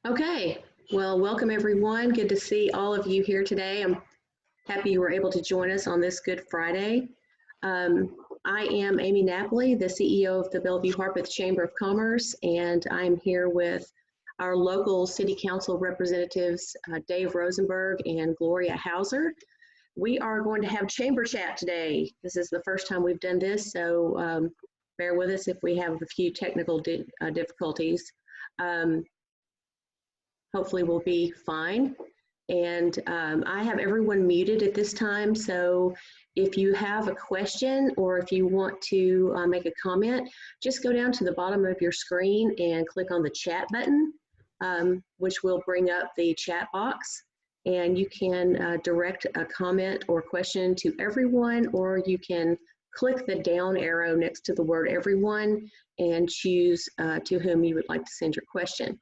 Okay, well, welcome everyone. Good to see all of you here today. I'm happy you were able to join us on this Good Friday. I am Amy Napoli, the CEO of the Bellevue Harpeth Chamber of Commerce, and I'm here with our local City Council representatives, Dave Rosenberg and Gloria Hausser. We are going to have chamber chat today. This is the first time we've done this, so bear with us if we have a few technical difficulties. Hopefully we'll be fine. And I have everyone muted at this time, so if you have a question or if you want to make a comment, just go down to the bottom of your screen and click on the chat button, which will bring up the chat box. And you can direct a comment or question to everyone, or you can click the down arrow next to the word everyone and choose to whom you would like to send your question.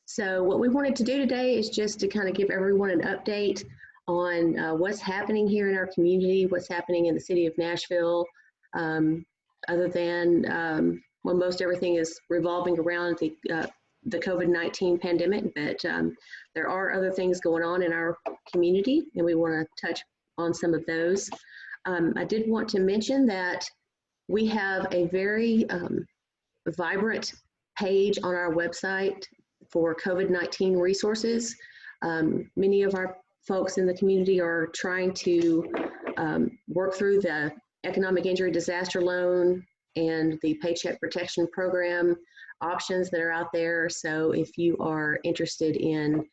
So what we wanted to do today is just to kind of give everyone an update on what's happening here in our community, what's happening in the city of Nashville, other than, well, most everything is revolving around the COVID-19 pandemic, but there are other things going on in our community, and we want to touch on some of those. I did want to mention that we have a very vibrant page on our website for COVID-19 resources. Many of our folks in the community are trying to work through the economic injury disaster loan and the Paycheck Protection Program options that are out there. So if you are interested in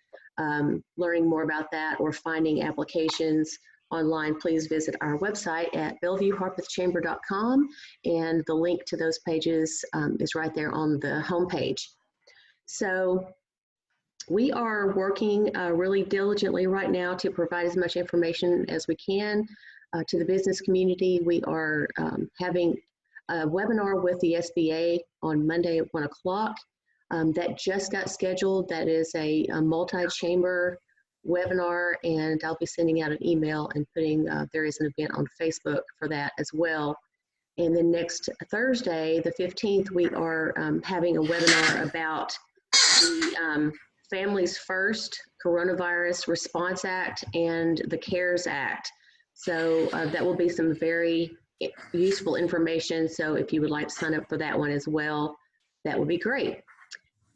learning more about that or finding applications online, please visit our website at bellevueharpethchamber.com, and the link to those pages is right there on the homepage. So we are working really diligently right now to provide as much information as we can to the business community. We are having a webinar with the SBA on Monday at 1 o'clock. That just got scheduled. That is a multi-chamber webinar, and I'll be sending out an email and putting, there is an event on Facebook for that as well. And then next Thursday, the 15th, we are having a webinar about the Families First Coronavirus Response Act and the CARES Act. So that will be some very useful information. So if you would like to sign up for that one as well, that would be great.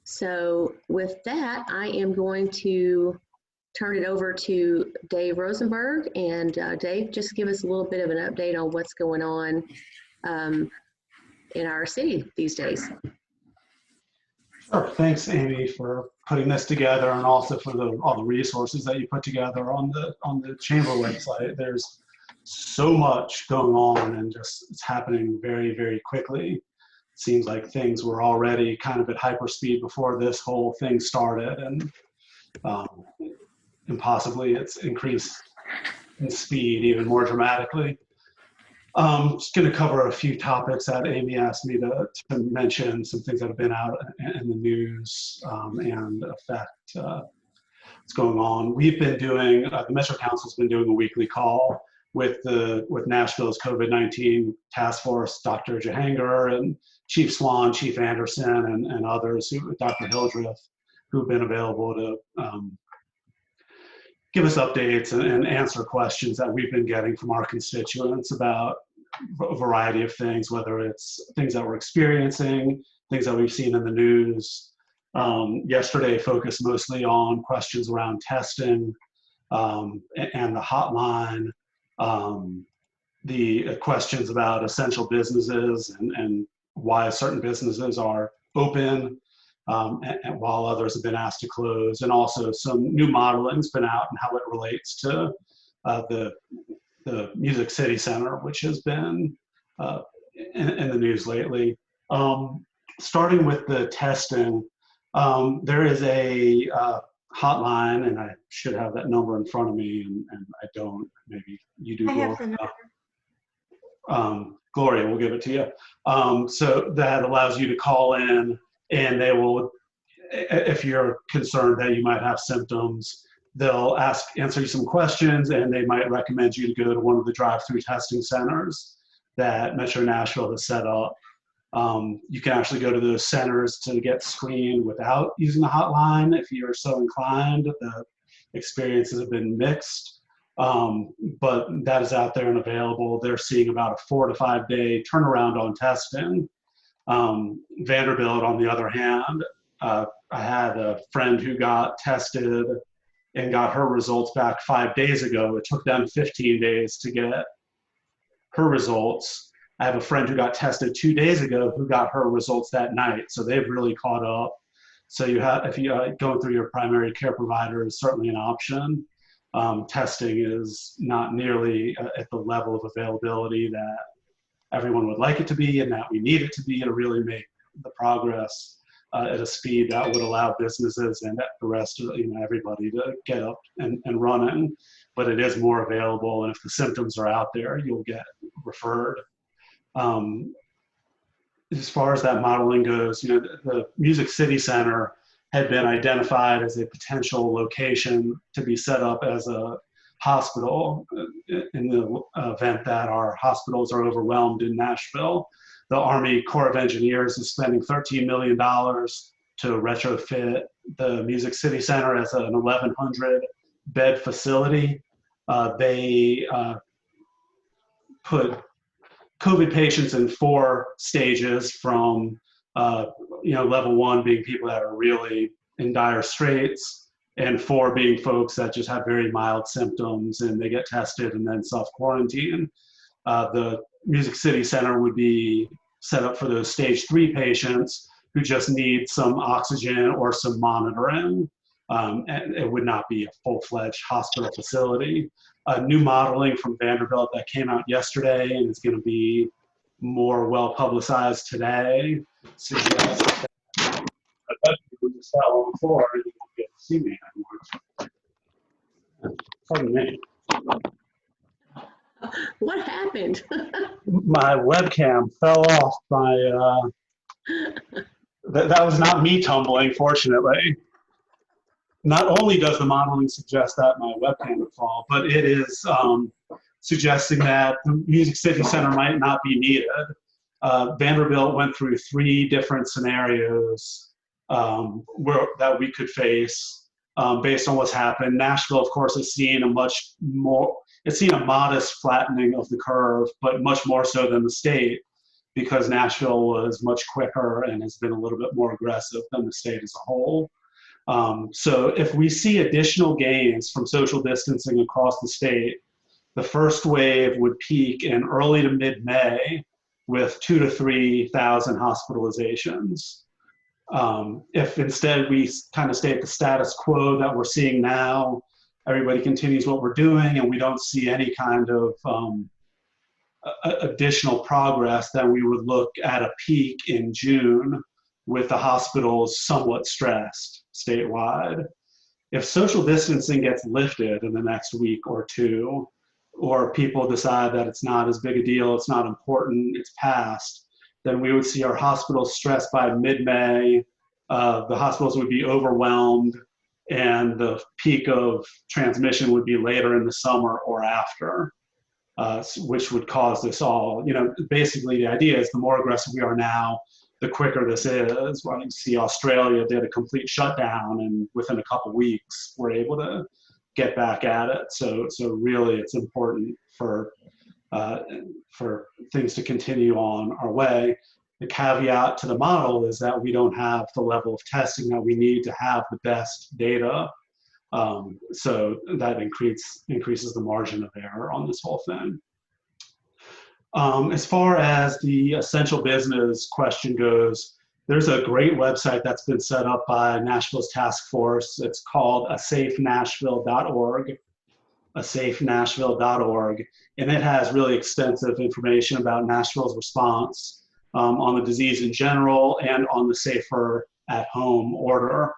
So with that, I am going to turn it over to Dave Rosenberg. And Dave, just give us a little bit of an update on what's going on in our city these days. Sure. Thanks, Amy, for putting this together, and also for all the resources that you put together on the chamber website. There's so much going on, and just it's happening very, very quickly. It seems like things were already kind of at hyperspeed before this whole thing started, and possibly it's increased in speed even more dramatically. Just going to cover a few topics that Amy asked me to mention, some things that have been out in the news and affect what's going on. We've been doing, the Metro Council's been doing a weekly call with Nashville's COVID-19 task force, Dr. Jahangir and Chief Swan, Chief Anderson, and others, Dr. Hildreth, who've been available to give us updates and answer questions that we've been getting from our constituents about a variety of things, whether it's things that we're experiencing, things that we've seen in the news. Yesterday focused mostly on questions around testing and the hotline, the questions about essential businesses and why certain businesses are open, and while others have been asked to close, and also some new modeling's been out and how it relates to the Music City Center, which has been in the news lately. Starting with the testing, there is a hotline, and I should have that number in front of me, and I don't. Maybe you do. I have the number. Gloria will give it to you. So that allows you to call in, and they will, if you're concerned that you might have symptoms, they'll answer you some questions, and they might recommend you to go to one of the drive-through testing centers that Metro Nashville has set up. You can actually go to those centers to get screened without using the hotline if you're so inclined. The experiences have been mixed, but that is out there and available. They're seeing about a 4 to 5 day turnaround on testing. Vanderbilt, on the other hand, I had a friend who got tested and got her results back 5 days ago. It took them 15 days to get her results. I have a friend who got tested 2 days ago who got her results that night. So they've really caught up. So you have, if you going through your primary care provider is certainly an option. Testing is not nearly at the level of availability that everyone would like it to be and that we need it to be to really make the progress at a speed that would allow businesses and the rest of everybody to get up and running. But it is more available, and if the symptoms are out there, you'll get referred. As far as that modeling goes, the Music City Center had been identified as a potential location to be set up as a hospital in the event that our hospitals are overwhelmed in Nashville. The Army Corps of Engineers is spending $13 million to retrofit the Music City Center as an 1,100 bed facility. They put COVID patients in 4 stages from, level 1 being people that are really in dire straits, and 4 being folks that just have very mild symptoms and they get tested and then self-quarantine. The Music City Center would be set up for those stage 3 patients who just need some oxygen or some monitoring. And it would not be a full-fledged hospital facility. New modeling from Vanderbilt that came out yesterday and is going to be more well-publicized today suggests that you would just fell on the floor and you won't get to see me anymore. Pardon me. What happened? My webcam fell off my, that was not me tumbling, fortunately. Not only does the modeling suggest that my webcam would fall, but it is suggesting that the Music City Center might not be needed. Vanderbilt went through 3 different scenarios that we could face based on what's happened. Nashville, of course, has seen it's seen a modest flattening of the curve, but much more so than the state, because Nashville was much quicker and has been a little bit more aggressive than the state as a whole. So if we see additional gains from social distancing across the state, the first wave would peak in early to mid-May with 2,000 to 3,000 hospitalizations. If instead we kind of stay at the status quo that we're seeing now, everybody continues what we're doing and we don't see any kind of additional progress, then we would look at a peak in June with the hospitals somewhat stressed statewide. If social distancing gets lifted in the next week or 2, or people decide that it's not as big a deal, it's not important, it's past, then we would see our hospitals stressed by mid-May. The hospitals would be overwhelmed, and the peak of transmission would be later in the summer or after, which would cause this all. Basically the idea is the more aggressive we are now, the quicker this is. Well, you see Australia did a complete shutdown, and within a couple weeks, we're able to get back at it. So really, it's important for things to continue on our way. The caveat to the model is that we don't have the level of testing that we need to have the best data. So that increases the margin of error on this whole thing. As far as the essential business question goes, there's a great website that's been set up by Nashville's task force. It's called asafenashville.org, asafenashville.org, and it has really extensive information about Nashville's response on the disease in general and on the safer at home order.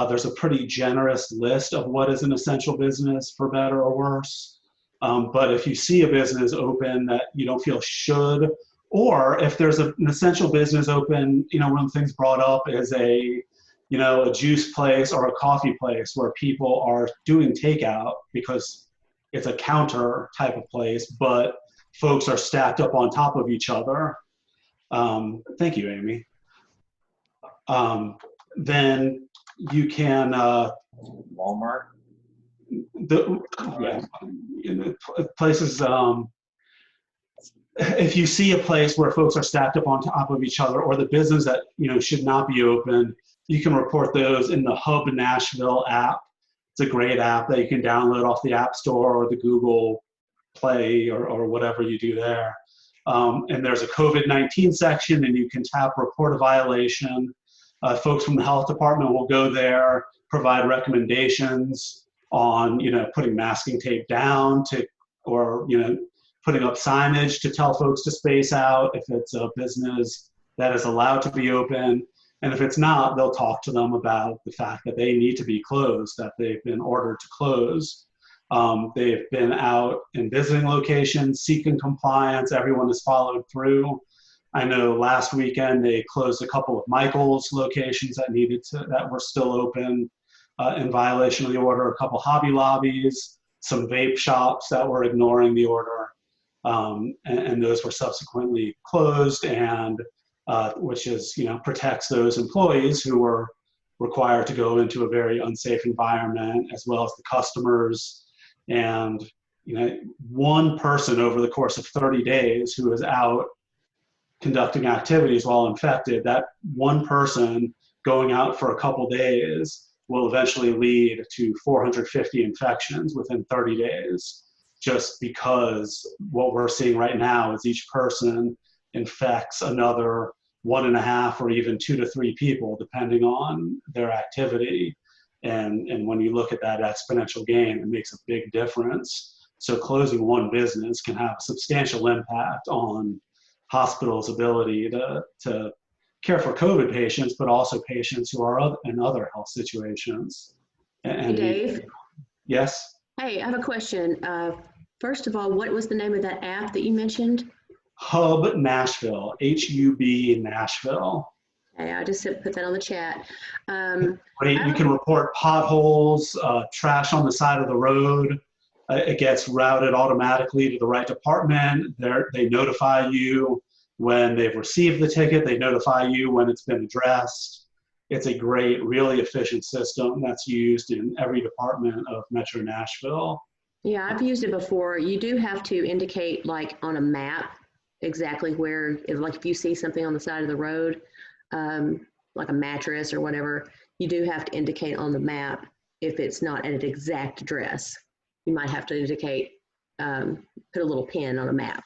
There's a pretty generous list of what is an essential business, for better or worse. But if you see a business open that you don't feel should, or if there's an essential business open, one of the things brought up is a juice place or a coffee place where people are doing takeout because it's a counter type of place, but folks are stacked up on top of each other. Thank you, Amy. Then you can Walmart. Places. If you see a place where folks are stacked up on top of each other, or the business that should not be open, you can report those in the Hub Nashville app. It's a great app that you can download off the App Store or the Google Play or whatever you do there. And there's a COVID-19 section, and you can tap report a violation. Folks from the health department will go there, provide recommendations on putting masking tape down or putting up signage to tell folks to space out if it's a business that is allowed to be open. And if it's not, they'll talk to them about the fact that they need to be closed, that they've been ordered to close. They've been out in visiting locations, seeking compliance. Everyone has followed through. I know last weekend they closed a couple of Michael's locations that were still open in violation of the order, a couple Hobby Lobbies, some vape shops that were ignoring the order. And those were subsequently closed, and which is protects those employees who were required to go into a very unsafe environment, as well as the customers. And one person over the course of 30 days who is out conducting activities while infected, that one person going out for a couple days will eventually lead to 450 infections within 30 days. Just because what we're seeing right now is each person infects another 1.5 or even 2 to 3 people, depending on their activity. And when you look at that exponential gain, it makes a big difference. So closing one business can have a substantial impact on hospitals' ability to care for COVID patients, but also patients who are in other health situations. Hey, Dave. Yes? Hey, I have a question. First of all, what was the name of that app that you mentioned? Hub Nashville, HUB Nashville. Okay, I just put that on the chat. You can report potholes, trash on the side of the road. It gets routed automatically to the right department. They notify you when they've received the ticket. They notify you when it's been addressed. It's a great, really efficient system that's used in every department of Metro Nashville. Yeah, I've used it before. You do have to indicate, like on a map, exactly where, like if you see something on the side of the road, like a mattress or whatever, you do have to indicate on the map if it's not at an exact address. You might have to indicate, put a little pin on a map.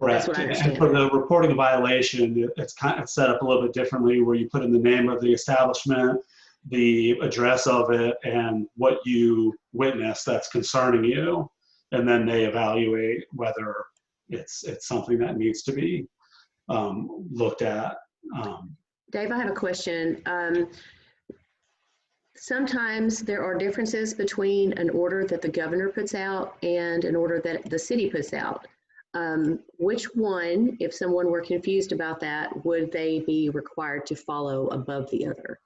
Correct. That's what I understand. And for the reporting a violation, it's kind of set up a little bit differently, where you put in the name of the establishment, the address of it, and what you witnessed that's concerning you, and then they evaluate whether it's something that needs to be looked at. Dave, I have a question. Sometimes there are differences between an order that the governor puts out and an order that the city puts out. Which one, if someone were confused about that, would they be required to follow above the other?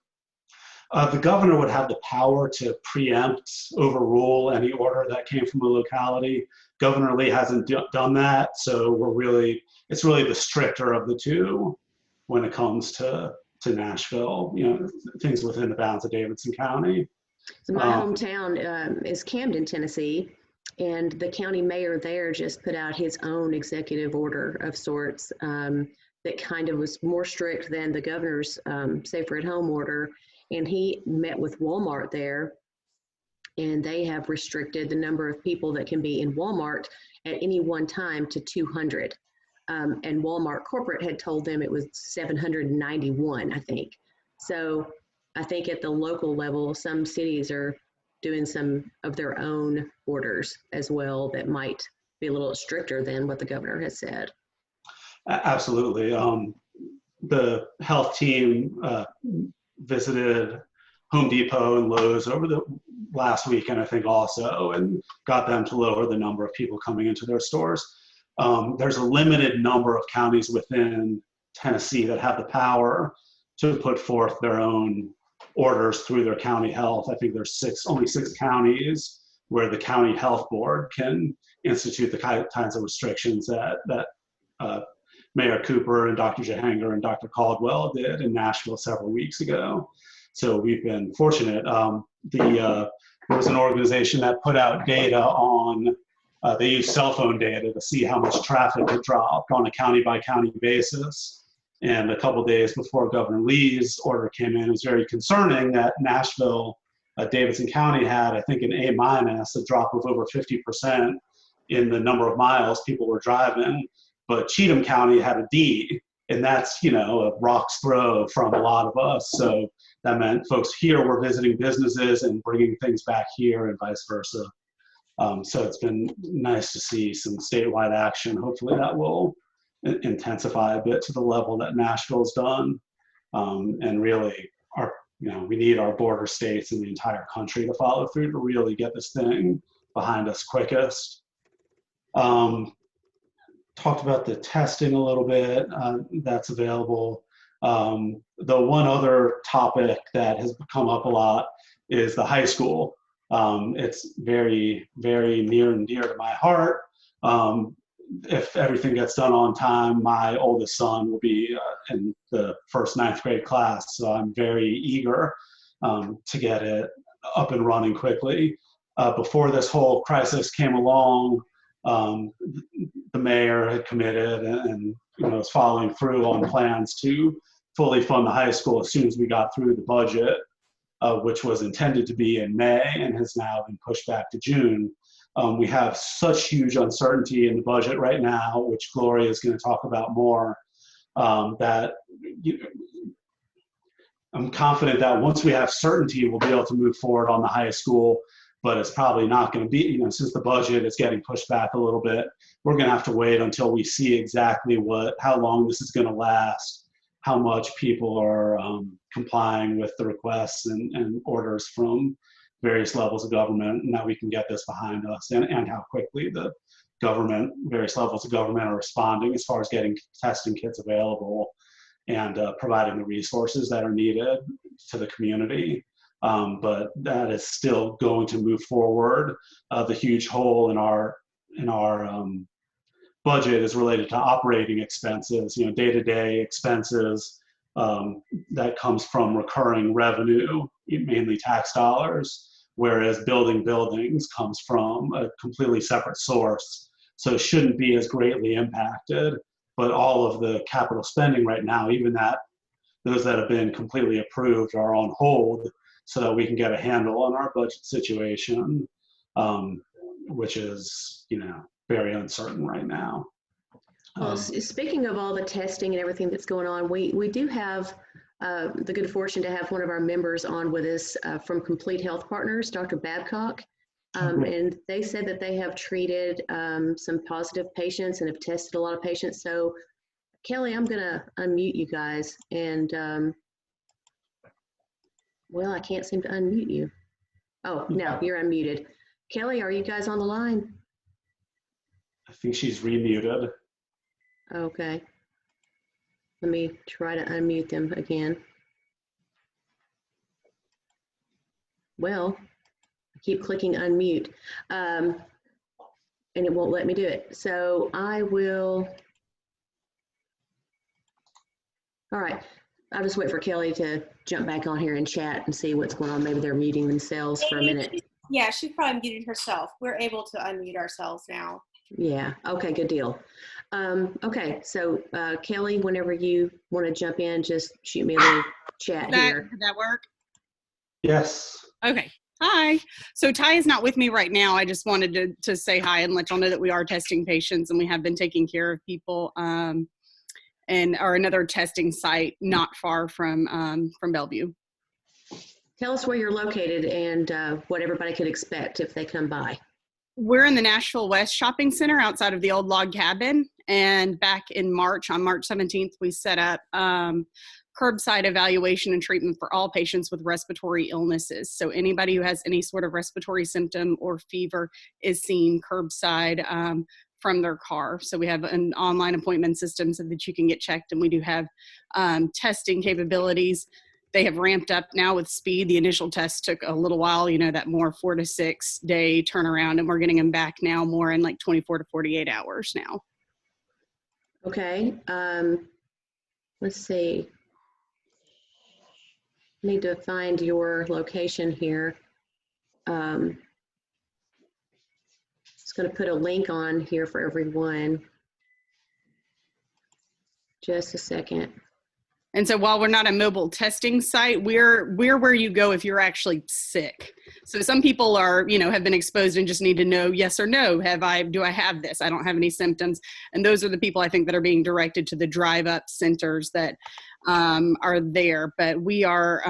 The governor would have the power to preempt, overrule any order that came from a locality. Governor Lee hasn't done that, so it's really the stricter of the two when it comes to Nashville, things within the bounds of Davidson County. So my hometown is Camden, Tennessee, and the county mayor there just put out his own executive order of sorts that kind of was more strict than the governor's safer at home order. And he met with Walmart there, and they have restricted the number of people that can be in Walmart at any one time to 200. And Walmart corporate had told them it was 791, I think. So I think at the local level, some cities are doing some of their own orders as well that might be a little stricter than what the governor has said. Absolutely. The health team visited Home Depot and Lowe's over the last weekend, I think, also, and got them to lower the number of people coming into their stores. There's a limited number of counties within Tennessee that have the power to put forth their own orders through their county health. I think there's only six counties where the county health board can institute the kinds of restrictions that Mayor Cooper and Dr. Jahanger and Dr. Caldwell did in Nashville several weeks ago. So we've been fortunate. There was an organization that put out data on, they use cell phone data to see how much traffic had dropped on a county by county basis. And a couple of days before Governor Lee's order came in, it was very concerning that Nashville, Davidson County had, I think, an A-, a drop of over 50% in the number of miles people were driving. But Cheatham County had a D, and that's, a rock's throw from a lot of us. So that meant folks here were visiting businesses and bringing things back here and vice versa. So it's been nice to see some statewide action. Hopefully that will intensify a bit to the level that Nashville's done. And really, we need our border states and the entire country to follow through to really get this thing behind us quickest. Talked about the testing a little bit, that's available. The one other topic that has come up a lot is the high school. It's very, very near and dear to my heart. If everything gets done on time, my oldest son will be in the first 9th grade class, so I'm very eager to get it up and running quickly. Before this whole crisis came along, the mayor had committed and was following through on plans to fully fund the high school as soon as we got through the budget, which was intended to be in May and has now been pushed back to June. We have such huge uncertainty in the budget right now, which Gloria is going to talk about more, that I'm confident that once we have certainty, we'll be able to move forward on the high school. But it's probably not going to be, since the budget is getting pushed back a little bit, we're going to have to wait until we see exactly how long this is going to last, how much people are complying with the requests and orders from various levels of government, and that we can get this behind us, and how quickly the various levels of government are responding as far as getting testing kits available and providing the resources that are needed to the community. But that is still going to move forward. The huge hole in our budget is related to operating expenses, day-to-day expenses that comes from recurring revenue, mainly tax dollars, whereas building buildings comes from a completely separate source. So it shouldn't be as greatly impacted, but all of the capital spending right now, even those that have been completely approved are on hold, so that we can get a handle on our budget situation, which is, very uncertain right now. Well, speaking of all the testing and everything that's going on, we do have the good fortune to have one of our members on with us from Complete Health Partners, Dr. Babcock. And they said that they have treated some positive patients and have tested a lot of patients. So Kelly, I'm gonna unmute you guys, and well, I can't seem to unmute you. Oh, no, you're unmuted. Kelly, are you guys on the line? I think she's remuted. Okay. Let me try to unmute them again. Well, I keep clicking unmute, and it won't let me do it. So I will, all right. I'll just wait for Kelly to jump back on here and chat and see what's going on. Maybe they're muting themselves for a minute. Yeah, she's probably muted herself. We're able to unmute ourselves now. Yeah, okay, good deal. Okay, so Kelly, whenever you want to jump in, just shoot me a little chat here. Did that work? Yes. Okay. Hi. So Ty is not with me right now. I just wanted to say hi and let y'all know that we are testing patients and we have been taking care of people. And are another testing site not far from Bellevue. Tell us where you're located and what everybody could expect if they come by. We're in the Nashville West Shopping Center outside of the old log cabin. And back in March, on March 17th, we set up curbside evaluation and treatment for all patients with respiratory illnesses. So anybody who has any sort of respiratory symptom or fever is seen curbside from their car. So we have an online appointment system so that you can get checked, and we do have testing capabilities. They have ramped up now with speed. The initial test took a little while, that more 4 to 6 day turnaround, and we're getting them back now more in like 24 to 48 hours now. Okay, let's see. Need to find your location here. Just going to put a link on here for everyone. Just a second. And so while we're not a mobile testing site, we're where you go if you're actually sick. So some people are, have been exposed and just need to know yes or no. Do I have this? I don't have any symptoms. And those are the people I think that are being directed to the drive-up centers that are there. But we are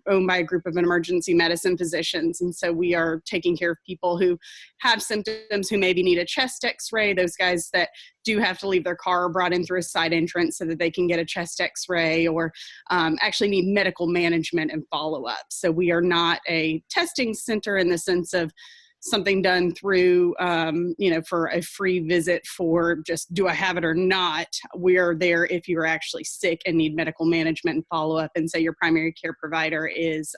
owned by a group of emergency medicine physicians. And so we are taking care of people who have symptoms, who maybe need a chest x-ray, those guys that do have to leave their car brought in through a side entrance so that they can get a chest x-ray, or actually need medical management and follow-up. So we are not a testing center in the sense of something done through, for a free visit for just, do I have it or not? We're there if you're actually sick and need medical management and follow-up, and say your primary care provider is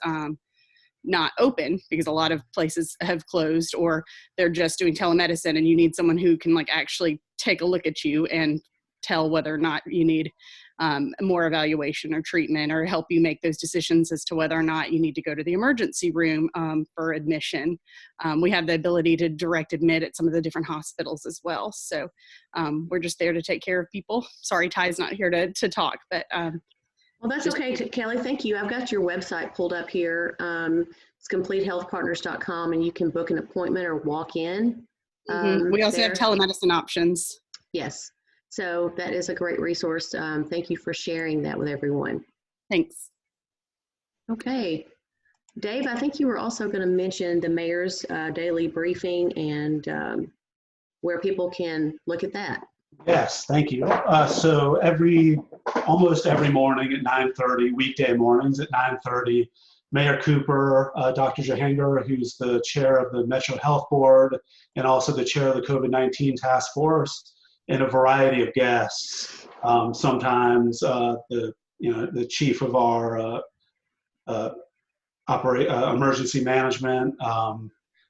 not open because a lot of places have closed, or they're just doing telemedicine and you need someone who can actually take a look at you and tell whether or not you need more evaluation or treatment, or help you make those decisions as to whether or not you need to go to the emergency room for admission. We have the ability to direct admit at some of the different hospitals as well. So we're just there to take care of people. Sorry, Ty's not here to talk, but well, that's okay, Kelly. Thank you. I've got your website pulled up here. It's completehealthpartners.com, and you can book an appointment or walk in. We also have telemedicine options. Yes. So that is a great resource. Thank you for sharing that with everyone. Thanks. Okay. Dave, I think you were also going to mention the mayor's daily briefing and where people can look at that. Yes, thank you. So almost every morning at 9:30, weekday mornings at 9:30, Mayor Cooper, Dr. Jahangir, who's the chair of the Metro Health Board and also the chair of the COVID-19 Task Force, and a variety of guests. Sometimes the chief of our emergency management,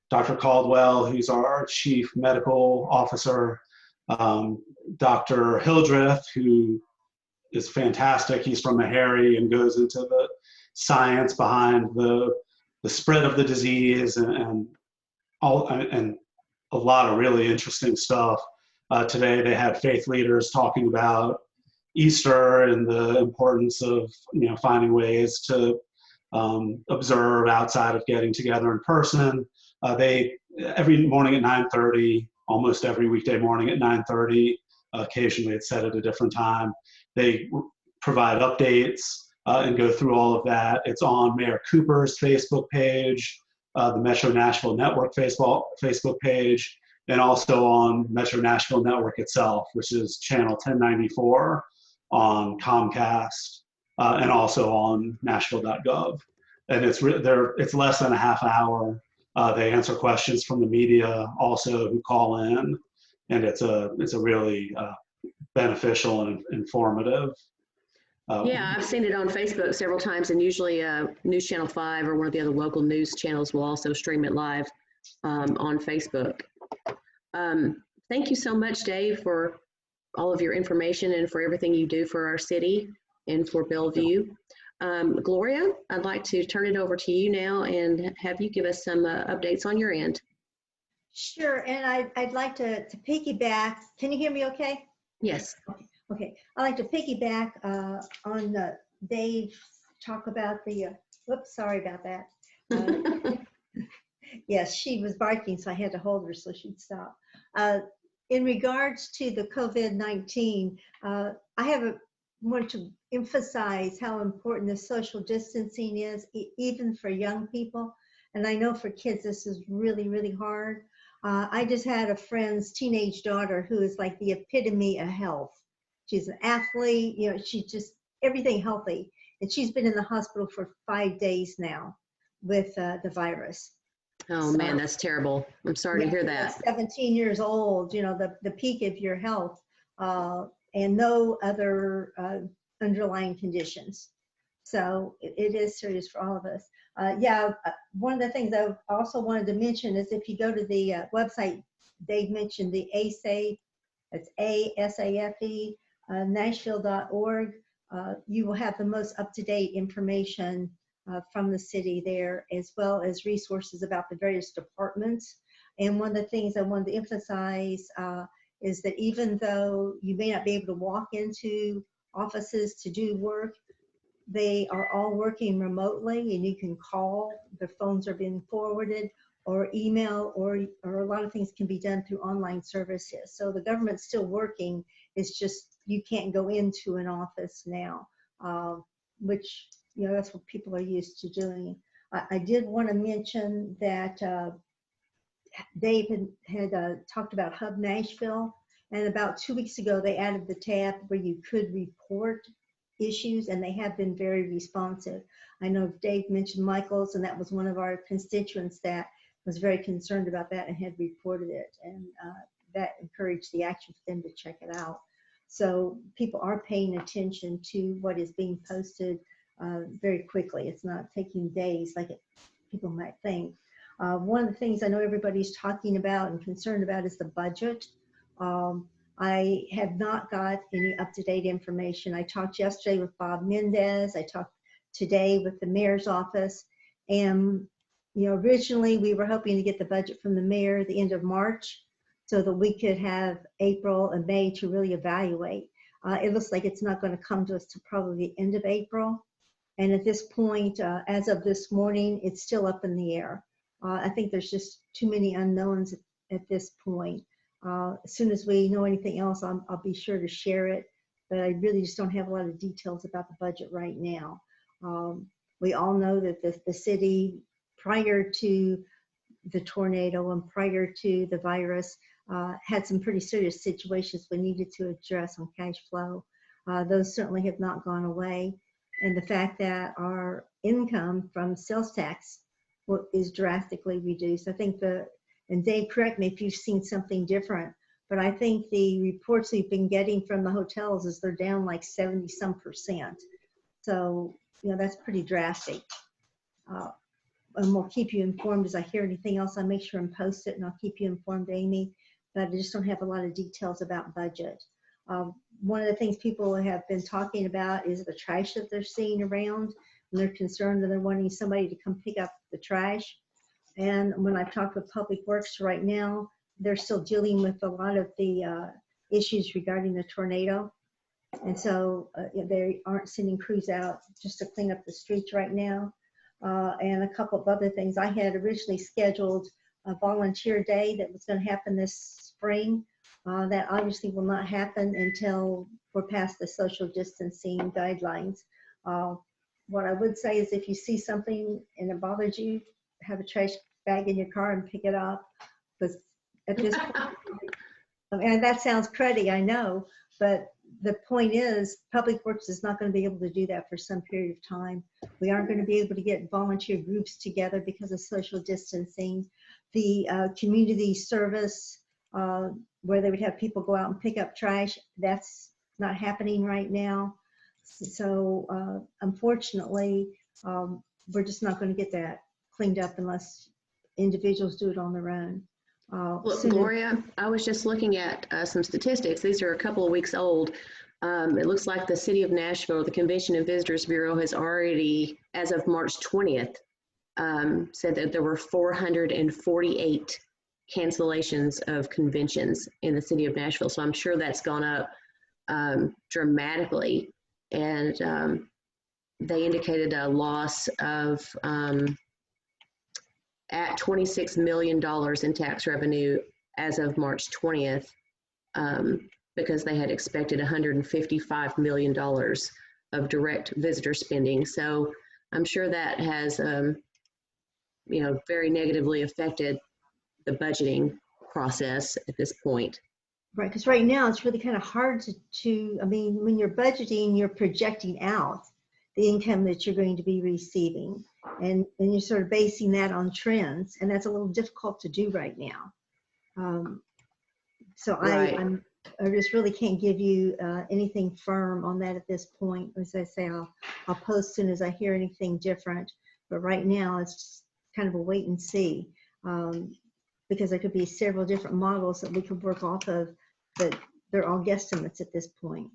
Dr. Caldwell, who's our chief medical officer, Dr. Hildreth, who is fantastic. He's from Meharry and goes into the science behind the spread of the disease and a lot of really interesting stuff. Today they had faith leaders talking about Easter and the importance of finding ways to observe outside of getting together in person. Every morning at 9:30, almost every weekday morning at 9:30, occasionally it's set at a different time, they provide updates and go through all of that. It's on Mayor Cooper's Facebook page, the Metro Nashville Network Facebook page, and also on Metro Nashville Network itself, which is channel 1094 on Comcast, and also on Nashville.gov. And it's less than a half hour. They answer questions from the media also who call in, and it's a really beneficial and informative. Yeah, I've seen it on Facebook several times, and usually News Channel 5 or one of the other local news channels will also stream it live on Facebook. Thank you so much, Dave, for all of your information and for everything you do for our city and for Bellevue. Gloria, I'd like to turn it over to you now and have you give us some updates on your end. Sure, and I'd like to piggyback. Can you hear me okay? Yes. Okay, I'd like to piggyback on Dave's talk about the, whoops, sorry about that. Yes, she was barking, so I had to hold her so she'd stop. In regards to the COVID-19, I want to emphasize how important the social distancing is, even for young people. And I know for kids, this is really, really hard. I just had a friend's teenage daughter who is like the epitome of health. She's an athlete, she's just everything healthy. And she's been in the hospital for 5 days now with the virus. Oh man, that's terrible. I'm sorry to hear that. 17 years old, the peak of your health, and no other underlying conditions. So it is serious for all of us. One of the things I also wanted to mention is if you go to the website, Dave mentioned the ASAFE, it's ASAFE, Nashville.org. You will have the most up-to-date information from the city there, as well as resources about the various departments. And one of the things I wanted to emphasize is that even though you may not be able to walk into offices to do work, they are all working remotely, and you can call, their phones are being forwarded, or email, or a lot of things can be done through online services. So the government's still working, it's just you can't go into an office now, which, you know, that's what people are used to doing. I did want to mention that Dave had talked about Hub Nashville, and about 2 weeks ago they added the tab where you could report issues, and they have been very responsive. I know Dave mentioned Michael's, and that was one of our constituents that was very concerned about that and had reported it, and that encouraged the action for them to check it out. So people are paying attention to what is being posted very quickly. It's not taking days like people might think. One of the things I know everybody's talking about and concerned about is the budget. I have not got any up-to-date information. I talked yesterday with Bob Mendez. I talked today with the mayor's office. And, you know, originally we were hoping to get the budget from the mayor at the end of March so that we could have April and May to really evaluate. It looks like it's not going to come to us to probably the end of April. And at this point, as of this morning, it's still up in the air. I think there's just too many unknowns at this point. As soon as we know anything else, I'll be sure to share it, but I really just don't have a lot of details about the budget right now. We all know that the city, prior to the tornado and prior to the virus, had some pretty serious situations we needed to address on cash flow. Those certainly have not gone away. And the fact that our income from sales tax is drastically reduced. I think and Dave, correct me if you've seen something different, but I think the reports we've been getting from the hotels is they're down like 70-some%. So, you know, that's pretty drastic. And we'll keep you informed as I hear anything else. I'll make sure and post it, and I'll keep you informed, Amy, but I just don't have a lot of details about budget. One of the things people have been talking about is the trash that they're seeing around, and they're concerned that they're wanting somebody to come pick up the trash. And when I've talked with Public Works right now, they're still dealing with a lot of the issues regarding the tornado. And so they aren't sending crews out just to clean up the streets right now. And a couple of other things. I had originally scheduled a volunteer day that was going to happen this spring. That obviously will not happen until we're past the social distancing guidelines. What I would say is if you see something and it bothers you, have a trash bag in your car and pick it up. Because at this point, and that sounds cruddy, I know, but the point is Public Works is not going to be able to do that for some period of time. We aren't going to be able to get volunteer groups together because of social distancing. The community service where they would have people go out and pick up trash, that's not happening right now. So unfortunately, we're just not going to get that cleaned up unless individuals do it on their own. Look, Gloria, I was just looking at some statistics. These are a couple of weeks old. It looks like the City of Nashville, the Convention and Visitors Bureau has already, as of March 20th, said that there were 448 cancellations of conventions in the City of Nashville. So I'm sure that's gone up dramatically. And they indicated a loss of at $26 million in tax revenue as of March 20th, because they had expected $155 million of direct visitor spending. So I'm sure that has, you know, very negatively affected the budgeting process at this point. Right, because right now it's really kind of hard I mean, when you're budgeting, you're projecting out the income that you're going to be receiving. And you're sort of basing that on trends, and that's a little difficult to do right now. So Right. I just really can't give you anything firm on that at this point. As I say, I'll post soon as I hear anything different. But right now it's just kind of a wait and see, because there could be several different models that we could work off of, but they're all guesstimates at this point.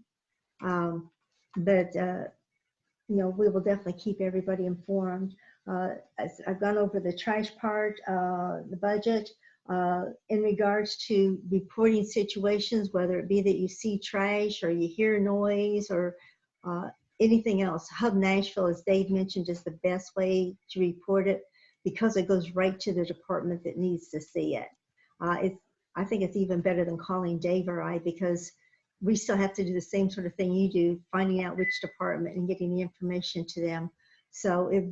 But we will definitely keep everybody informed. I've gone over the trash part, the budget, in regards to reporting situations, whether it be that you see trash or you hear noise or anything else. Hub Nashville, as Dave mentioned, is the best way to report it because it goes right to the department that needs to see it. I think it's even better than calling Dave or I, because we still have to do the same sort of thing you do, finding out which department and getting the information to them. So it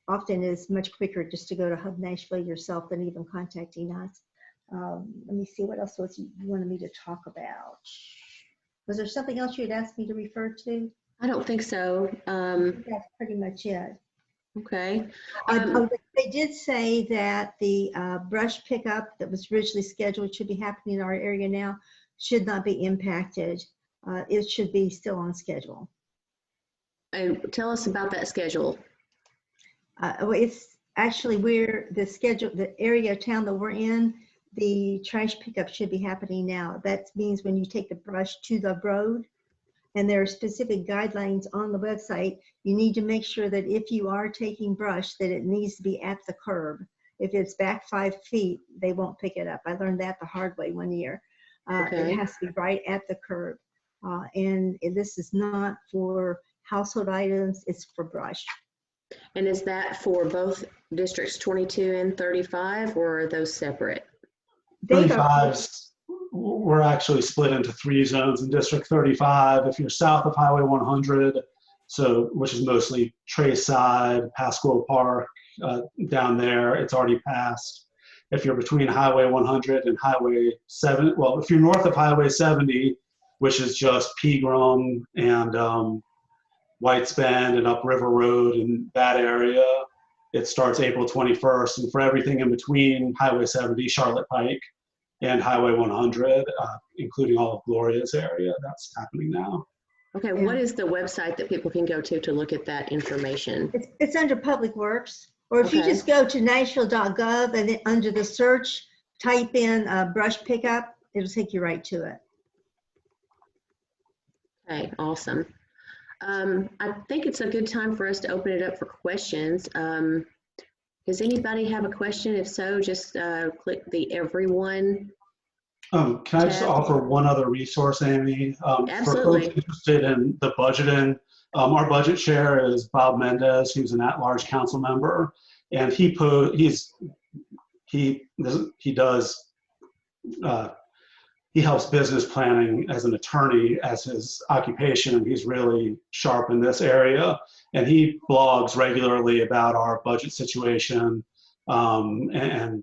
often is much quicker just to go to Hub Nashville yourself than even contacting us. Let me see, what else was you wanted me to talk about? Was there something else you had asked me to refer to? I don't think so. That's pretty much it. Okay. They did say that the brush pickup that was originally scheduled should be happening in our area now, should not be impacted. It should be still on schedule. And tell us about that schedule. It's actually where the area of town that we're in, the trash pickup should be happening now. That means when you take the brush to the road, and there are specific guidelines on the website, you need to make sure that if you are taking brush, that it needs to be at the curb. If it's back 5 feet, they won't pick it up. I learned that the hard way one year. Okay. It has to be right at the curb. And this is not for household items, it's for brush. And is that for both districts 22 and 35, or are those separate? 35's, we're actually split into 3 zones in District 35. If you're south of Highway 100, which is mostly Trace Side, Pasco Park, down there, it's already passed. If you're between Highway 100 and Highway 7, well, if you're north of Highway 70, which is just Pegram and White's Bend and up River Road and that area, it starts April 21st. And for everything in between Highway 70, Charlotte Pike, and Highway 100, including all of Gloria's area, that's happening now. Okay, Yeah. What is the website that people can go to look at that information? It's under Public Works, or if you Okay. just go to nashville.gov and then under the search, type in brush pickup, it'll take you right to it. Okay, awesome. I think it's a good time for us to open it up for questions. Does anybody have a question? If so, just click the everyone. Can I just offer one other resource, Amy? Absolutely. For folks interested in the budgeting, our budget chair is Bob Mendez, who's an at-large council member, and he helps business planning as an attorney as his occupation, and he's really sharp in this area. And he blogs regularly about our budget situation and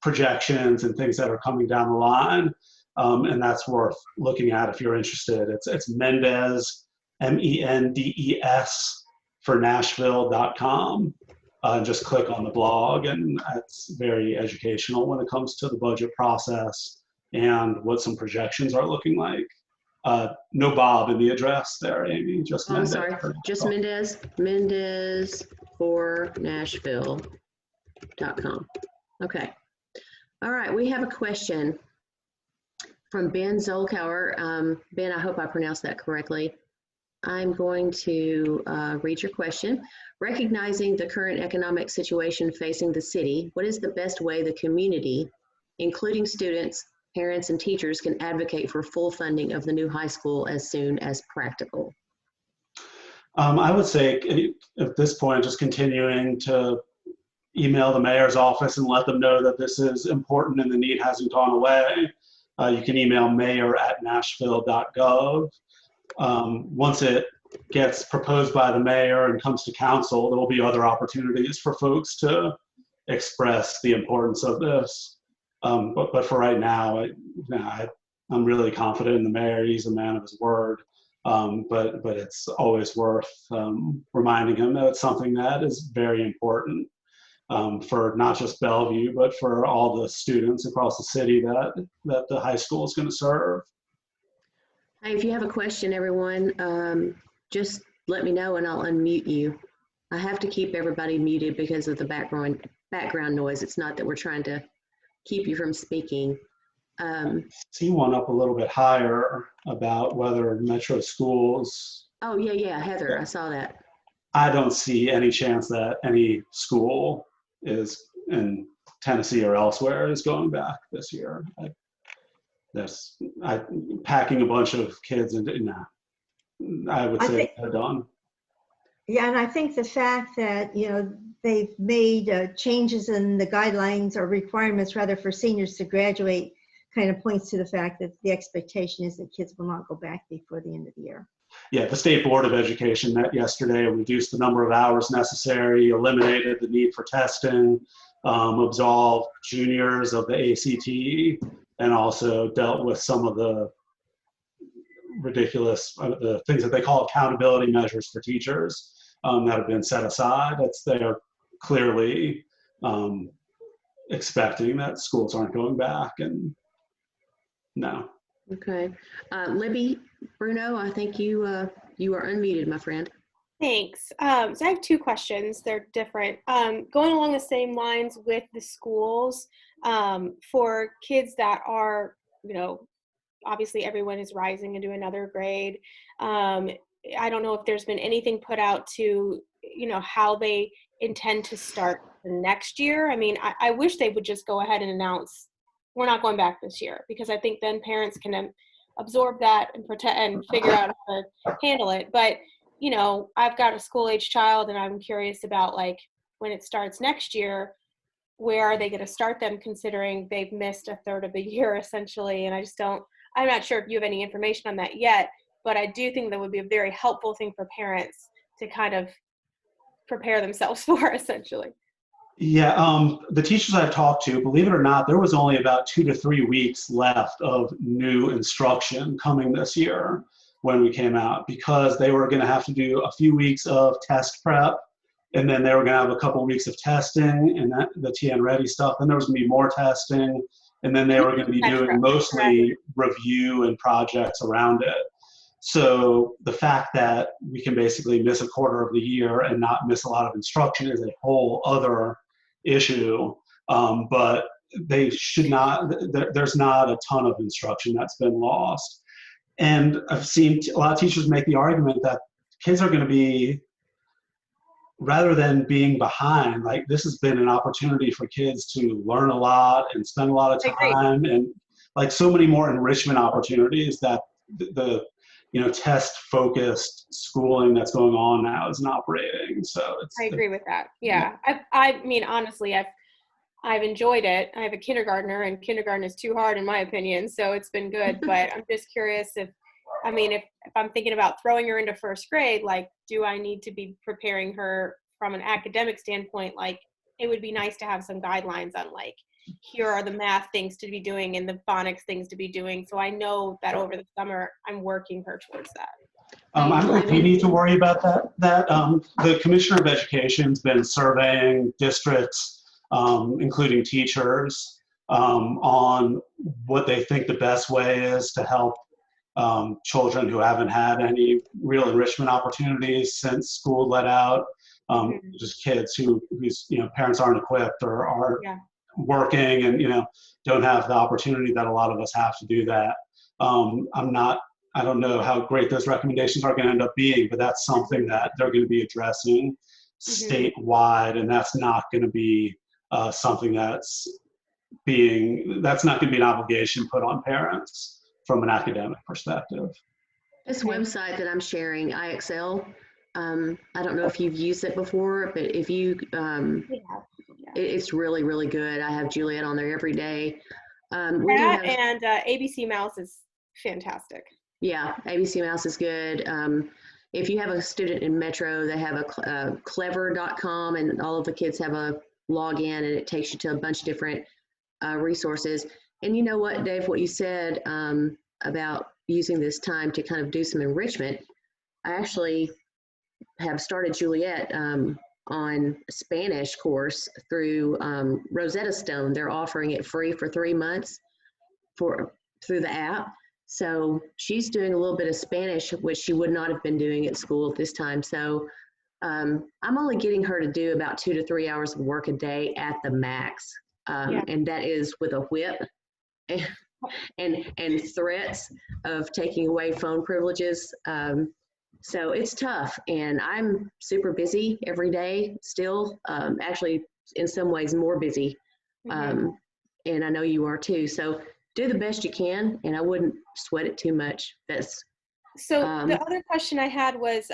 projections and things that are coming down the line. And that's worth looking at if you're interested. It's Mendez, MENDES for Nashville.com. Just click on the blog, and it's very educational when it comes to the budget process and what some projections are looking like. No Bob in the address there, Amy. Just I'm Mendez. sorry, just Mendez. Mendez for Nashville.com. Okay. All right, we have a question from Ben Zolkauer. Ben, I hope I pronounced that correctly. I'm going to read your question. Recognizing the current economic situation facing the city, what is the best way the community, including students, parents, and teachers, can advocate for full funding of the new high school as soon as practical? I would say at this point, just continuing to email the mayor's office and let them know that this is important and the need hasn't gone away. You can email mayor@nashville.gov. Once it gets proposed by the mayor and comes to council, there will be other opportunities for folks to express the importance of this. But for right now, I'm really confident in the mayor. He's a man of his word. But it's always worth reminding him that it's something that is very important for not just Bellevue, but for all the students across the city that the high school is going to serve. Hey, if you have a question, everyone, just let me know and I'll unmute you. I have to keep everybody muted because of the background noise. It's not that we're trying to keep you from speaking. See one up a little bit higher about whether metro schools. Oh, yeah, Heather, I saw that. I don't see any chance that any school is in Tennessee or elsewhere is going back this year. Packing a bunch of kids into, I would say they're done. Yeah, and I think the fact that, they've made changes in the guidelines or requirements rather for seniors to graduate kind of points to the fact that the expectation is that kids will not go back before the end of the year. Yeah, the State Board of Education met yesterday, reduced the number of hours necessary, eliminated the need for testing, absolved juniors of the ACT, and also dealt with some of the ridiculous the things that they call accountability measures for teachers that have been set aside. They're clearly expecting that schools aren't going back, and no. Okay. Libby, Bruno, I think you are unmuted, my friend. Thanks. So I have two questions. They're different. Going along the same lines with the schools, for kids that are, obviously everyone is rising into another grade. I don't know if there's been anything put out to, how they intend to start the next year. I mean, I wish they would just go ahead and announce we're not going back this year, because I think then parents can absorb that and protect and figure out how to handle it. But, I've got a school-age child, and I'm curious about, when it starts next year, where are they going to start them, considering they've missed a third of the year essentially? And I'm not sure if you have any information on that yet, but I do think that would be a very helpful thing for parents to kind of prepare themselves for, essentially. Yeah, the teachers I've talked to, believe it or not, there was only about 2 to 3 weeks left of new instruction coming this year when we came out, because they were going to have to do a few weeks of test prep, and then they were going to have a couple of weeks of testing and the TN Ready stuff, and there was going to be more testing, and then they were going to be doing mostly review and projects around it. So the fact that we can basically miss a quarter of the year and not miss a lot of instruction is a whole other issue. But they should not, there's not a ton of instruction that's been lost. And I've seen a lot of teachers make the argument that kids are going to be, rather than being behind, this has been an opportunity for kids to learn a lot and spend a lot of time, and so many more enrichment opportunities that the test-focused schooling that's going on now isn't operating. So I agree with that. Yeah. I mean, honestly, I've enjoyed it. I have a kindergartner, and kindergarten is too hard in my opinion, so it's been good. But I'm just curious if I'm thinking about throwing her into first grade, do I need to be preparing her from an academic standpoint? It would be nice to have some guidelines on here are the math things to be doing and the phonics things to be doing. So I know that over the summer, I'm working her towards that. I don't think we need to worry about that. The Commissioner of Education has been surveying districts, including teachers, on what they think the best way is to help children who haven't had any real enrichment opportunities since school let out. Just kids whose parents aren't equipped or are working and don't have the opportunity that a lot of us have to do that. I don't know how great those recommendations are going to end up being, but that's something that they're going to be addressing statewide, and that's not going to be something that's not going to be an obligation put on parents from an academic perspective. This website that I'm sharing, IXL, I don't know if you've used it before, but if you, it's really, really good. I have Juliet on there every day. And ABC Mouse is fantastic. Yeah, ABC Mouse is good. If you have a student in Metro, they have a clever.com, and all of the kids have a login, and it takes you to a bunch of different resources. And you know what, Dave, what you said about using this time to kind of do some enrichment, I actually have started Juliet on a Spanish course through Rosetta Stone. They're offering it free for 3 months through the app. So she's doing a little bit of Spanish, which she would not have been doing at school at this time. So I'm only getting her to do about 2 to 3 hours of work a day at the max. And that is with a whip and threats of taking away phone privileges. So it's tough, and I'm super busy every day still, actually in some ways more busy. And I know you are too. So do the best you can, and I wouldn't sweat it too much. So the other question I had was,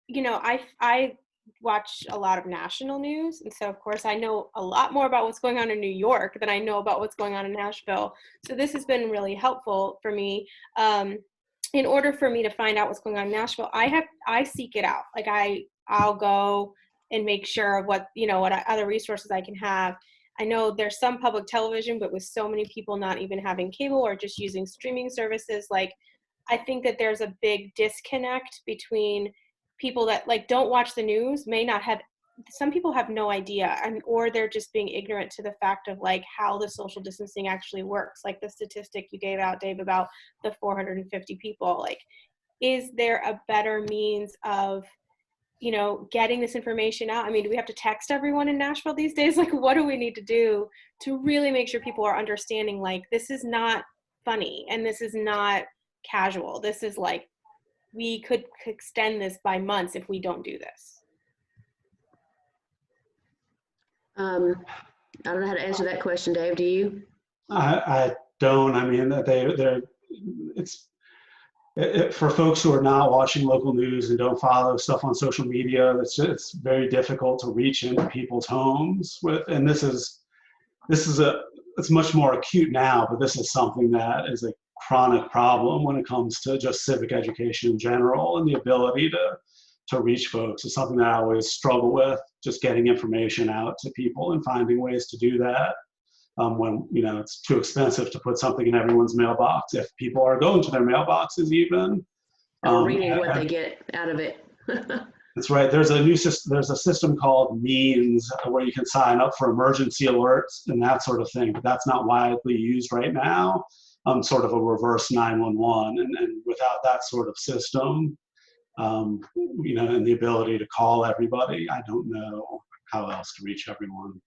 you know, I watch a lot of national news, and so of course I know a lot more about what's going on in New York than I know about what's going on in Nashville. So this has been really helpful for me. In order for me to find out what's going on in Nashville, I seek it out. Like I'll go and make sure of what, you know, what other resources I can have. I know there's some public television, but with so many people not even having cable or just using streaming services, like I think that there's a big disconnect between people that like don't watch the news, may not have, some people have no idea, or they're just being ignorant to the fact of like how the social distancing actually works. Like the statistic you gave out, Dave, about the 450 people, like, is there a better means of, you know, getting this information out? I mean, do we have to text everyone in Nashville these days? Like, what do we need to do to really make sure people are understanding, like, this is not funny and this is not casual. This is like, we could extend this by months if we don't do this. I don't know how to answer that question, Dave. Do you? I don't. I mean, for folks who are not watching local news and don't follow stuff on social media, it's very difficult to reach into people's homes with. And it's much more acute now, but this is something that is a chronic problem when it comes to just civic education in general, and the ability to reach folks is something that I always struggle with, just getting information out to people and finding ways to do that. When, you know, it's too expensive to put something in everyone's mailbox, if people are going to their mailboxes even. Or reading what they get out of it. That's right. There's a system called Means where you can sign up for emergency alerts and that sort of thing, but that's not widely used right now. Sort of a reverse 911, and without that sort of system, you know, and the ability to call everybody, I don't know how else to reach everyone.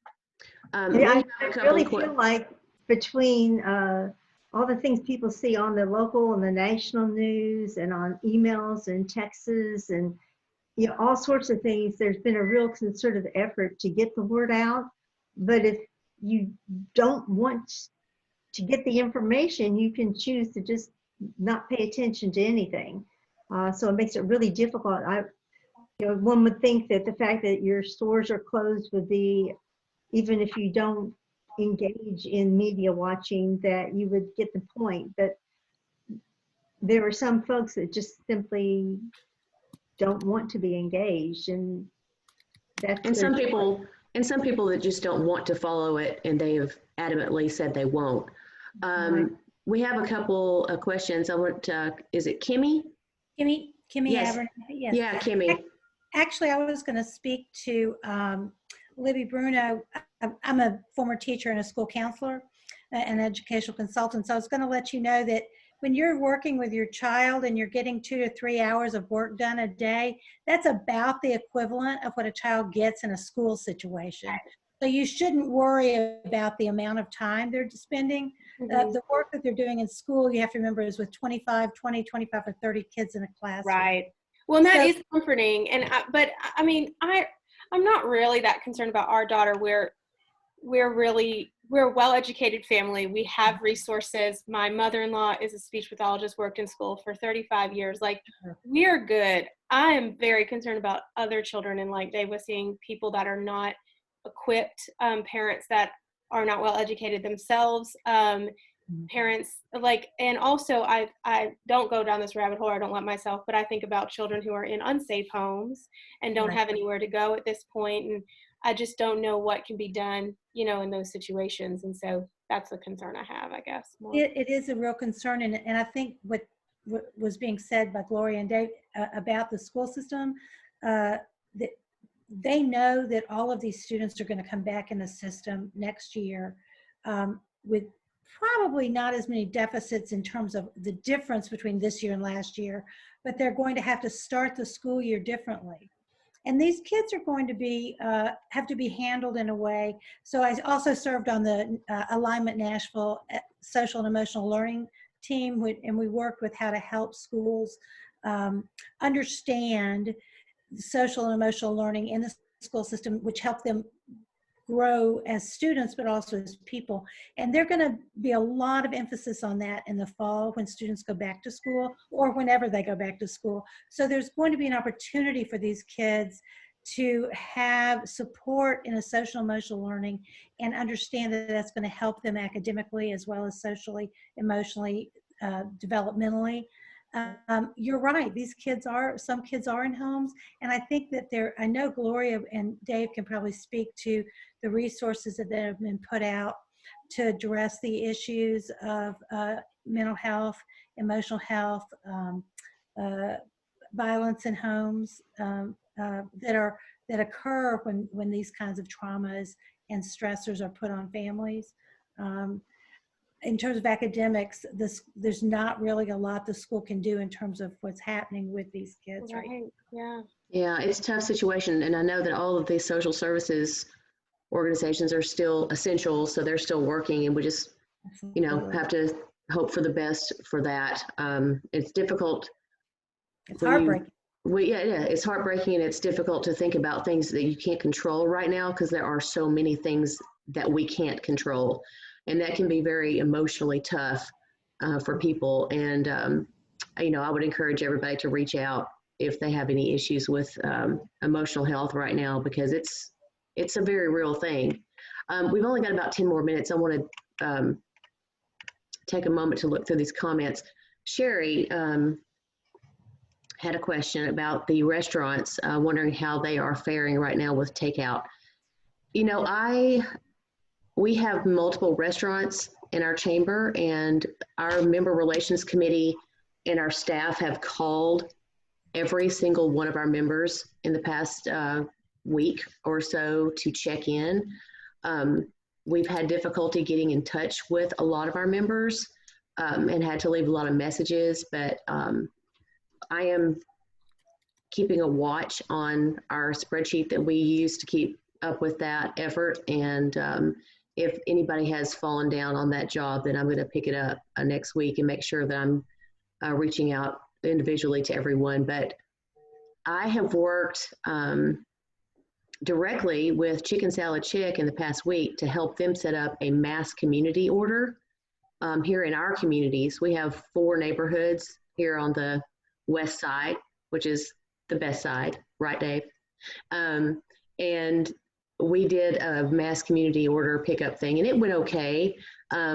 I really feel like between all the things people see on the local and the national news and on emails and texts and, you know, all sorts of things, there's been a real concerted effort to get the word out. But if you don't want to get the information, you can choose to just not pay attention to anything. So it makes it really difficult. You know, one would think that the fact that your stores are closed would be, even if you don't engage in media watching, that you would get the point. But there are some folks that just simply don't want to be engaged, and that's some people that just don't want to follow it, and they have adamantly said they won't. Right. We have a couple of questions. I want to, is it Kimmy? Kimmy Yes. Yes. Yeah, Kimmy. Actually, I was going to speak to Libby Bruno. I'm a former teacher and a school counselor and educational consultant. So I was going to let you know that when you're working with your child and you're getting 2 to 3 hours of work done a day, that's about the equivalent of what a child gets in a school situation. So you shouldn't worry about the amount of time they're spending. The work that they're doing in school, you have to remember, is with 25 or 30 kids in a class. Right. Well, and that is comforting. And but I mean, I'm not really that concerned about our daughter. We're a well-educated family. We have resources. My mother-in-law is a speech pathologist, worked in school for 35 years. Like, we're good. I am very concerned about other children, and like Dave was saying, people that are not equipped, parents that are not well educated themselves, parents like, and also I don't go down this rabbit hole, I don't let myself, but I think about children who are in unsafe homes and don't have anywhere to go at this point, and I just don't know what can be done, you know, in those situations. And so that's a concern I have, I guess. It is a real concern, and I think what was being said by Gloria and Dave about the school system, that they know that all of these students are going to come back in the system next year with probably not as many deficits in terms of the difference between this year and last year, but they're going to have to start the school year differently. And these kids are going to be, have to be handled in a way. So I also served on the Alignment Nashville Social and Emotional Learning team, and we worked with how to help schools understand social and emotional learning in the school system, which helped them grow as students, but also as people. And there's going to be a lot of emphasis on that in the fall when students go back to school or whenever they go back to school. So there's going to be an opportunity for these kids to have support in a social emotional learning and understand that that's going to help them academically as well as socially, emotionally, developmentally. You're right. Some kids are in homes. And I think that I know Gloria and Dave can probably speak to the resources that have been put out to address the issues of mental health, emotional health, violence in homes that occur when these kinds of traumas and stressors are put on families. In terms of academics, there's not really a lot the school can do in terms of what's happening with these kids, right? Yeah. Yeah, it's a tough situation. And I know that all of these social services organizations are still essential, so they're still working, and we just, have to hope for the best for that. It's difficult. It's heartbreaking. It's heartbreaking, and it's difficult to think about things that you can't control right now because there are so many things that we can't control. And that can be very emotionally tough for people. And, I would encourage everybody to reach out if they have any issues with emotional health right now, because it's a very real thing. We've only got about 10 more minutes. I want to take a moment to look through these comments. Sherry had a question about the restaurants, wondering how they are faring right now with takeout. We have multiple restaurants in our chamber, and our member relations committee and our staff have called every single one of our members in the past week or so to check in. We've had difficulty getting in touch with a lot of our members and had to leave a lot of messages, but I am keeping a watch on our spreadsheet that we use to keep up with that effort. And if anybody has fallen down on that job, then I'm going to pick it up next week and make sure that I'm reaching out individually to everyone. But I have worked directly with Chicken Salad Chick in the past week to help them set up a mass community order here in our communities. We have 4 neighborhoods here on the west side, which is the best side, right, Dave? And we did a mass community order pickup thing, and it went okay.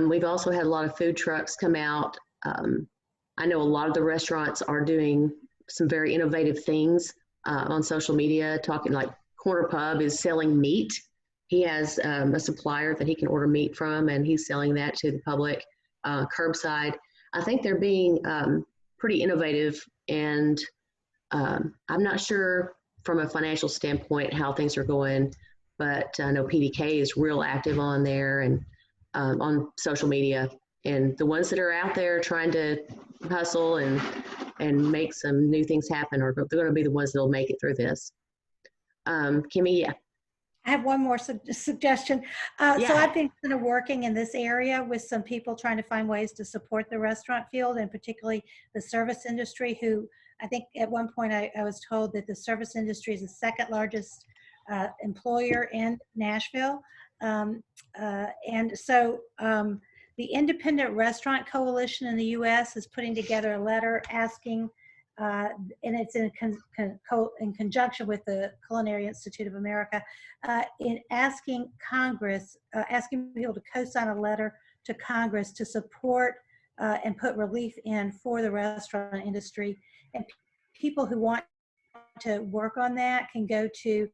We've also had a lot of food trucks come out. I know a lot of the restaurants are doing some very innovative things on social media, talking like Corner Pub is selling meat. He has a supplier that he can order meat from, and he's selling that to the public curbside. I think they're being pretty innovative, and I'm not sure from a financial standpoint how things are going, but I know PDK is real active on there and on social media. And the ones that are out there trying to hustle and make some new things happen they're going to be the ones that will make it through this. Kimmy, yeah. I have one more suggestion. Yeah. So I've been kind of working in this area with some people trying to find ways to support the restaurant field, and particularly the service industry, who I think at one point I was told that the service industry is the second largest employer in Nashville. And so the Independent Restaurant Coalition in the U.S. is putting together a letter asking, and it's in conjunction with the Culinary Institute of America, in asking Congress, asking people to co-sign a letter to Congress to support and put relief in for the restaurant industry. And people who want to work on that can go to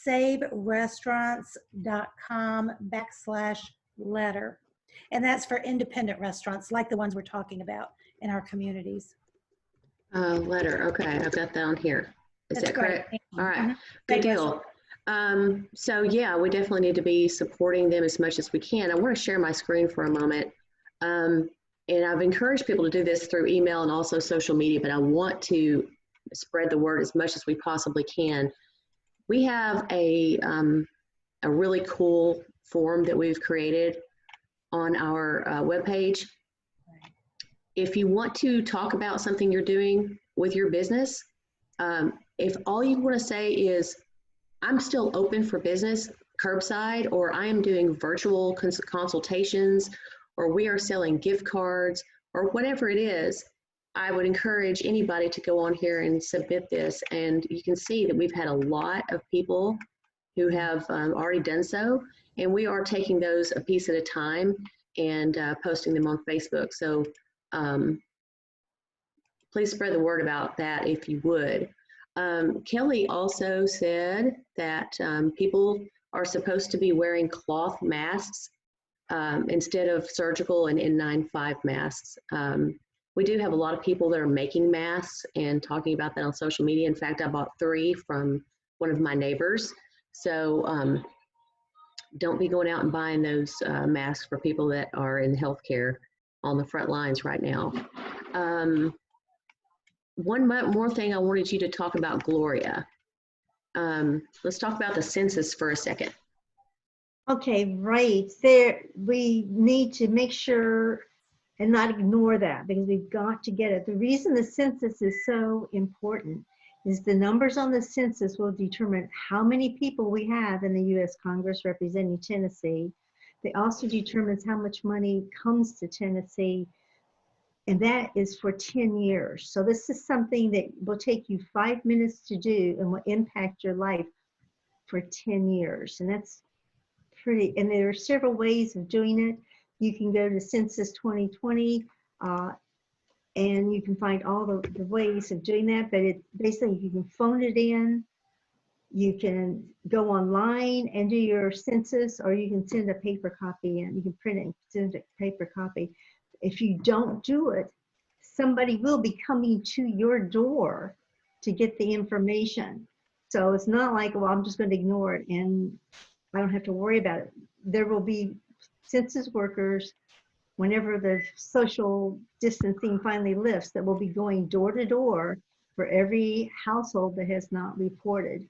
saverestaurants.com/letter. And that's for independent restaurants like the ones we're talking about in our communities. Letter. Okay, I've got that on here. Is that correct? All right, Mm-hmm. good deal. So yeah, we definitely need to be supporting them as much as we can. I want to share my screen for a moment. And I've encouraged people to do this through email and also social media, but I want to spread the word as much as we possibly can. we have a really cool form that we've created on our webpage. If you want to talk about something you're doing with your business, if all you want to say is, I'm still open for business curbside, or I am doing virtual consultations, or we are selling gift cards, or whatever it is, I would encourage anybody to go on here and submit this. And you can see that we've had a lot of people who have already done so. And we are taking those a piece at a time and posting them on Facebook. So please spread the word about that if you would. Kelly also said that people are supposed to be wearing cloth masks instead of surgical and N95 masks. We do have a lot of people that are making masks and talking about that on social media. In fact, I bought 3 from one of my neighbors. So don't be going out and buying those masks for people that are in healthcare on the front lines right now. One more thing I wanted you to talk about, Gloria. Let's talk about the census for a second. Okay, right. There, we need to make sure and not ignore that, because we've got to get it. The reason the census is so important is the numbers on the census will determine how many people we have in the U.S. Congress representing Tennessee. It also determines how much money comes to Tennessee, and that is for 10 years. So this is something that will take you 5 minutes to do and will impact your life for 10 years. And that's pretty, and there are several ways of doing it. You can go to Census 2020 and you can find all the ways of doing that, but it basically, you can phone it in, you can go online and do your census, or you can send a paper copy in. You can print it and send a paper copy. If you don't do it, somebody will be coming to your door to get the information. So it's not like, well, I'm just going to ignore it and I don't have to worry about it. There will be census workers, whenever the social distancing finally lifts, that will be going door to door for every household that has not reported.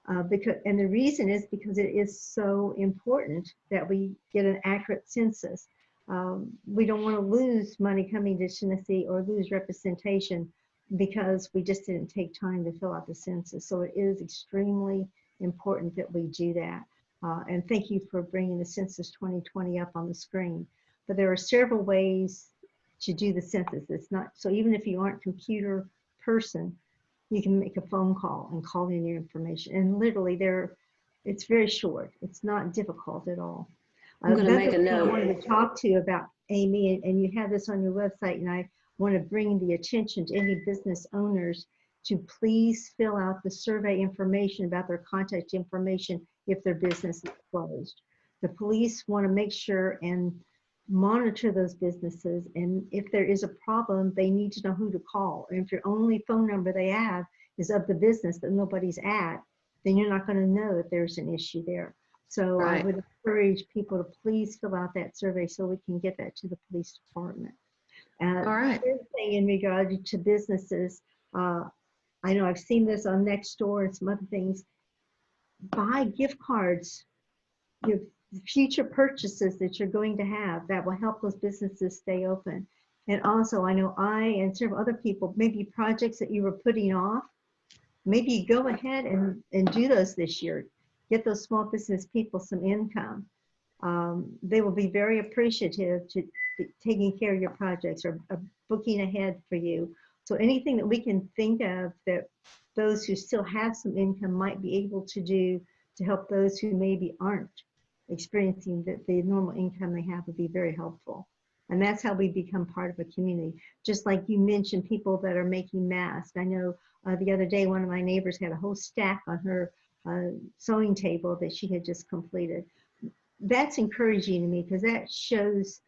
And the reason is because it is so important that we get an accurate census. We don't want to lose money coming to Tennessee or lose representation because we just didn't take time to fill out the census. So it is extremely important that we do that. And thank you for bringing the Census 2020 up on the screen. But there are several ways to do the census. It's not, so even if you aren't a computer person, you can make a phone call and call in your information. And literally it's very short. It's not difficult at all. I'm going to make a note. I wanted to talk to you about, Amy, and you have this on your website, and I want to bring the attention to any business owners to please fill out the survey information about their contact information if their business is closed. The police want to make sure and monitor those businesses, and if there is a problem, they need to know who to call. And if your only phone number they have is of the business that nobody's at, then you're not going to know that there's an issue there. So Right. I would encourage people to please fill out that survey so we can get that to the police department. All right. The other thing in regard to businesses, I know I've seen this on Nextdoor and some other things. Buy gift cards, your future purchases that you're going to have that will help those businesses stay open. And also, I know I and several other people, maybe projects that you were putting off, maybe go ahead and do those this year. Get those small business people some income. They will be very appreciative to taking care of your projects or booking ahead for you. So anything that we can think of that those who still have some income might be able to do to help those who maybe aren't experiencing the normal income they have would be very helpful. And that's how we become part of a community. Just like you mentioned, people that are making masks. I know the other day, one of my neighbors had a whole stack on her sewing table that she had just completed. That's encouraging to me because that shows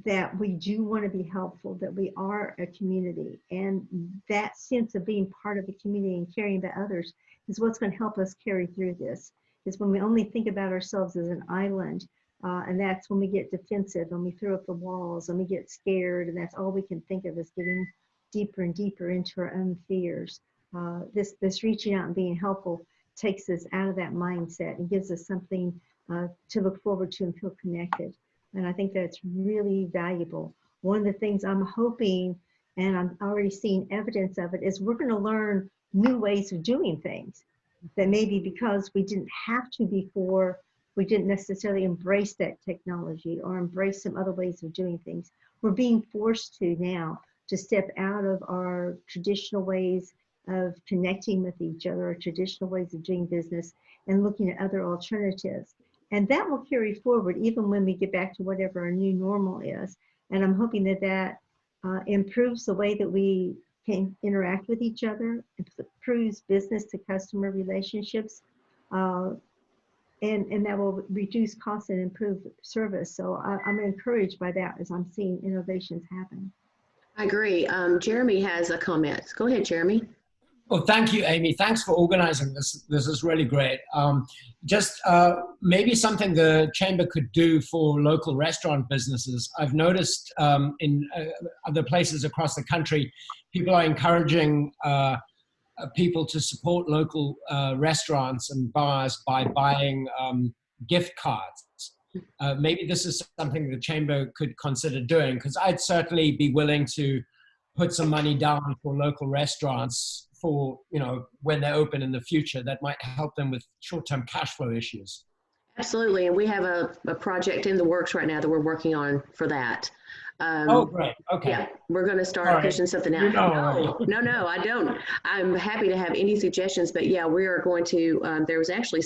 that we do want to be helpful, that we are a community. And that sense of being part of the community and caring about others is what's going to help us carry through this. Is when we only think about ourselves as an island, and that's when we get defensive, when we throw up the walls, and we get scared, and that's all we can think of is getting deeper and deeper into our own fears. This reaching out and being helpful takes us out of that mindset and gives us something to look forward to and feel connected. And I think that's really valuable. One of the things I'm hoping, and I'm already seeing evidence of it, is we're going to learn new ways of doing things that maybe because we didn't have to before, we didn't necessarily embrace that technology or embrace some other ways of doing things. We're being forced to now to step out of our traditional ways of connecting with each other, or traditional ways of doing business, and looking at other alternatives. And that will carry forward even when we get back to whatever our new normal is. And I'm hoping that that improves the way that we can interact with each other, improves business to customer relationships, and that will reduce costs and improve service. So I'm encouraged by that as I'm seeing innovations happen. I agree. Jeremy has a comment. Go ahead, Jeremy. Well, thank you, Amy. Thanks for organizing this. This is really great. Just maybe something the Chamber could do for local restaurant businesses. I've noticed in other places across the country, people are encouraging people to support local restaurants and bars by buying gift cards. Maybe this is something the Chamber could consider doing, because I'd certainly be willing to put some money down for local restaurants for, you know, when they're open in the future. That might help them with short-term cash flow issues. Absolutely, and we have a project in the works right now that we're working on for that. Oh, great. Okay. Yeah, we're going to start pushing something out. No, I don't. I'm happy to have any suggestions, but yeah, we are going to, there was actually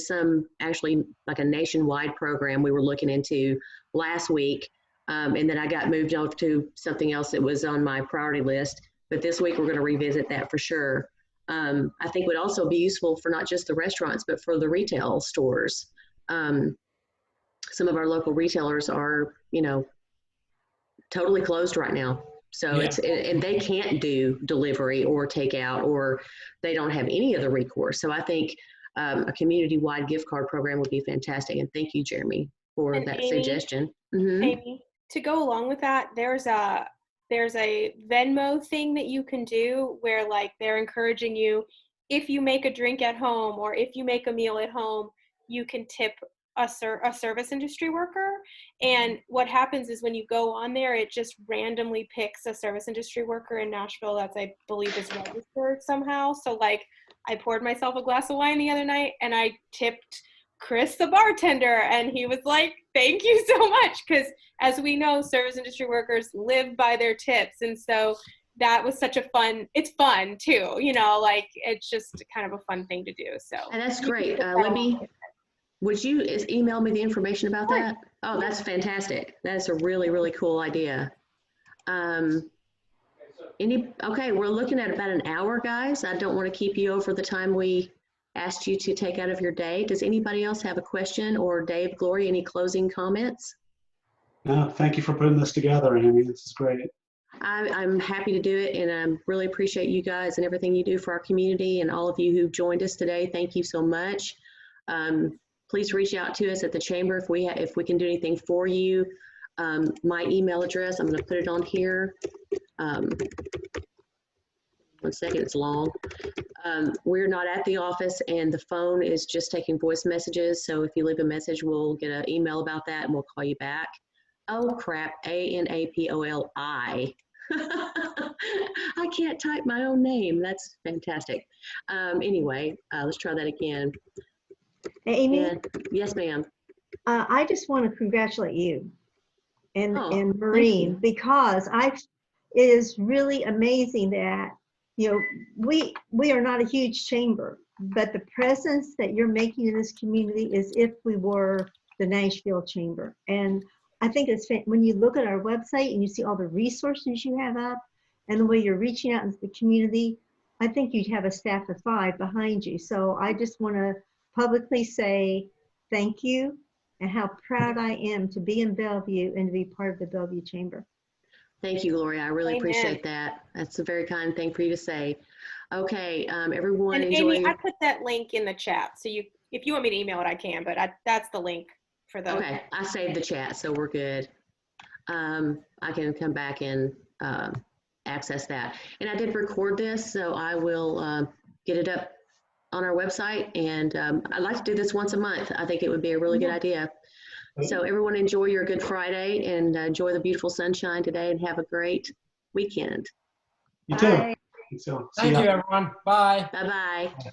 like a nationwide program we were looking into last week, and then I got moved off to something else that was on my priority list, but this week we're going to revisit that for sure. I think would also be useful for not just the restaurants, but for the retail stores. Some of our local retailers are, you know, totally closed right now. So yeah. And they can't do delivery or takeout, or they don't have any other recourse. So I think a community-wide gift card program would be fantastic. And thank you, Jeremy, for that suggestion. Mm-hmm. Amy, to go along with that, there's a Venmo thing that you can do where, like, they're encouraging you, if you make a drink at home or if you make a meal at home, you can tip a service industry worker. And what happens is when you go on there, it just randomly picks a service industry worker in Nashville that's, I believe, is registered somehow. So, like, I poured myself a glass of wine the other night and I tipped Chris, the bartender, and he was like, thank you so much, because as we know, service industry workers live by their tips. And so that was such a it's fun too, you know, like, it's just kind of a fun thing to do. So, and that's great. Libby, would you email me the information about that? Oh, that's fantastic. That's a really, really cool idea. Okay, we're looking at about an hour, guys. I don't want to keep you over the time we asked you to take out of your day. Does anybody else have a question? Or Dave, Gloria, any closing comments? No, thank you for putting this together, Amy. This is great. I'm happy to do it, and I really appreciate you guys and everything you do for our community, and all of you who joined us today. Thank you so much. Please reach out to us at the Chamber if we can do anything for you. My email address, I'm going to put it on here. 1 second, it's long. We're not at the office, and the phone is just taking voice messages. So if you leave a message, we'll get an email about that, and we'll call you back. Oh, crap, ANAPOLI. I can't type my own name. That's fantastic. Anyway, let's try that again. Amy? Yes, ma'am. I just want to congratulate you and Maureen, because it is really amazing that, you know, we are not a huge chamber, but the presence that you're making in this community is if we were the Nashville Chamber. And I think it's when you look at our website and you see all the resources you have up and the way you're reaching out into the community, I think you'd have a staff of 5 behind you. So I just want to publicly say thank you and how proud I am to be in Bellevue and to be part of the Bellevue Chamber. Thank you, Gloria. I really appreciate that. That's a very kind thing for you to say. Okay, everyone, and enjoy. Amy, I put that link in the chat, so if you want me to email it, I can. But that's the link for the. Okay, I saved the chat, so we're good. I can come back and access that. And I did record this, so I will get it up on our website. And I'd like to do this once a month. I think it would be a really good idea. So everyone enjoy your Good Friday and enjoy the beautiful sunshine today and have a great weekend. You too. Bye. So, see Thank ya. you, everyone. Bye. Bye-bye.